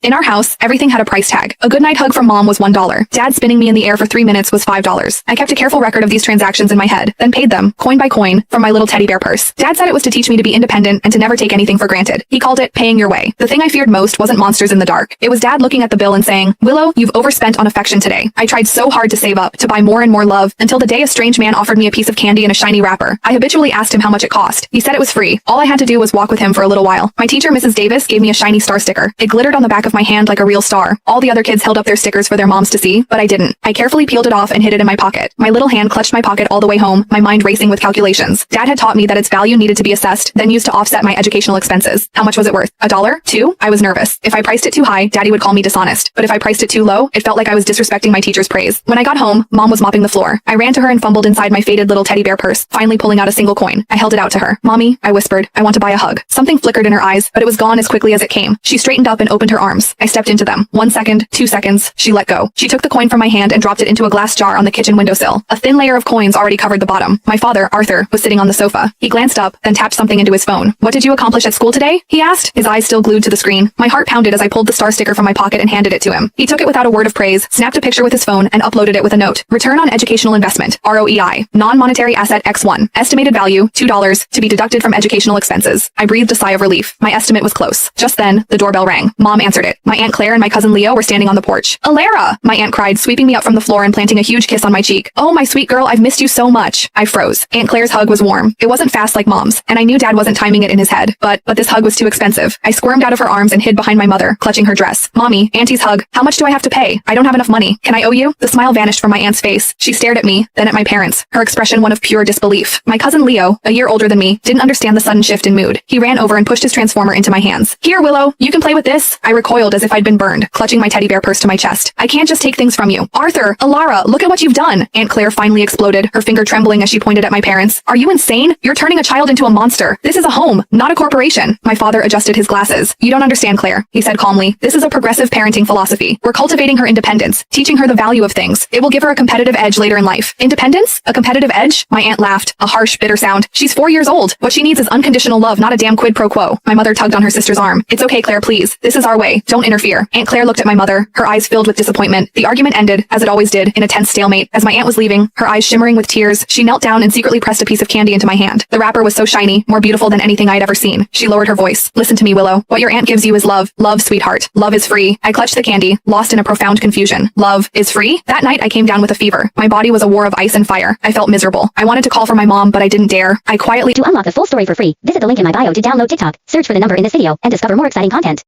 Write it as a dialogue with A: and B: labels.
A: In our house, everything had a price tag. A goodnight hug from mom was $1. Dad spinning me in the air for 3 minutes was $5. I kept a careful record of these transactions in my head, then paid them, coin by coin, from my little teddy bear purse. Dad said it was to teach me to be independent and to never take anything for granted. He called it paying your way. The thing I feared most wasn't monsters in the dark. It was Dad looking at the bill and saying, "Willow, you've overspent on affection today." I tried so hard to save up, to buy more and more love, until the day a strange man offered me a piece of candy in a shiny wrapper. I habitually asked him how much it cost. He said it was free. All I had to do was walk with him for a little while. My teacher, Mrs. Davis, gave me a shiny star sticker. It glittered on the back of my hand like a real star. All the other kids held up their stickers for their moms to see, but I didn't. I carefully peeled it off and hid it in my pocket. My little hand clutched my pocket all the way home, my mind racing with calculations. Dad had taught me that its value needed to be assessed, then used to offset my educational expenses. How much was it worth? $1? $2? I was nervous. If I priced it too high, Daddy would call me dishonest. But if I priced it too low, it felt like I was disrespecting my teacher's praise. When I got home, Mom was mopping the floor. I ran to her and fumbled inside my faded little teddy bear purse, finally pulling out a single coin. I held it out to her. "Mommy," I whispered, "I want to buy a hug." Something flickered in her eyes, but it was gone as quickly as it came. She straightened up and opened her arms. I stepped into them. 1 second, 2 seconds, she let go. She took the coin from my hand and dropped it into a glass jar on the kitchen windowsill. A thin layer of coins already covered the bottom. My father, Arthur, was sitting on the sofa. He glanced up, then tapped something into his phone. "What did you accomplish at school today?" he asked, his eyes still glued to the screen. My heart pounded as I pulled the star sticker from my pocket and handed it to him. He took it without a word of praise, snapped a picture with his phone, and uploaded it with a note. "Return on educational investment, ROEI. Non-monetary asset X1. Estimated value, $2, to be deducted from educational expenses." I breathed a sigh of relief. My estimate was close. Just then, the doorbell rang. Mom answered it. My Aunt Claire and my cousin Leo were standing on the porch. "Alara!" my aunt cried, sweeping me up from the floor and planting a huge kiss on my cheek. "Oh, my sweet girl, I've missed you so much." I froze. Aunt Claire's hug was warm. It wasn't fast like Mom's, and I knew Dad wasn't timing it in his head, but this hug was too expensive. I squirmed out of her arms and hid behind my mother, clutching her dress. "Mommy, Auntie's hug. How much do I have to pay? I don't have enough money. Can I owe you?" The smile vanished from my aunt's face. She stared at me, then at my parents, her expression one of pure disbelief. My cousin Leo, a year older than me, didn't understand the sudden shift in mood. He ran over and pushed his transformer into my hands. "Here, Willow, you can play with this." I recoiled as if I'd been burned, clutching my teddy bear purse to my chest. "I can't just take things from you." "Arthur, Alara, look at what you've done." Aunt Claire finally exploded, her finger trembling as she pointed at my parents. "Are you insane? You're turning a child into a monster. This is a home, not a corporation." My father adjusted his glasses. "You don't understand, Claire," he said calmly. "This is a progressive parenting philosophy. We're cultivating her independence, teaching her the value of things. It will give her a competitive edge later in life." "Independence? A competitive edge?" My aunt laughed, a harsh, bitter sound. "She's 4 years old. What she needs is unconditional love, not a damn quid pro quo." My mother tugged on her sister's arm. "It's okay, Claire, please. This is our way. Don't interfere." Aunt Claire looked at my mother, her eyes filled with disappointment. The argument ended, as it always did, in a tense stalemate. As my aunt was leaving, her eyes shimmering with tears, she knelt down and secretly pressed a piece of candy into my hand. The wrapper was so shiny, more beautiful than anything I'd ever seen. She lowered her voice. "Listen to me, Willow. What your aunt gives you is love. Love, sweetheart. Love is free." I clutched the candy, lost in a profound confusion. Love is free? That night I came down with a fever. My body was a war of ice and fire. I felt miserable. I wanted to call for my mom, but I didn't dare. I quietly—
B: To unlock the full story for free, visit the link in my bio to download TikTok, search for the number in this video, and discover more exciting content.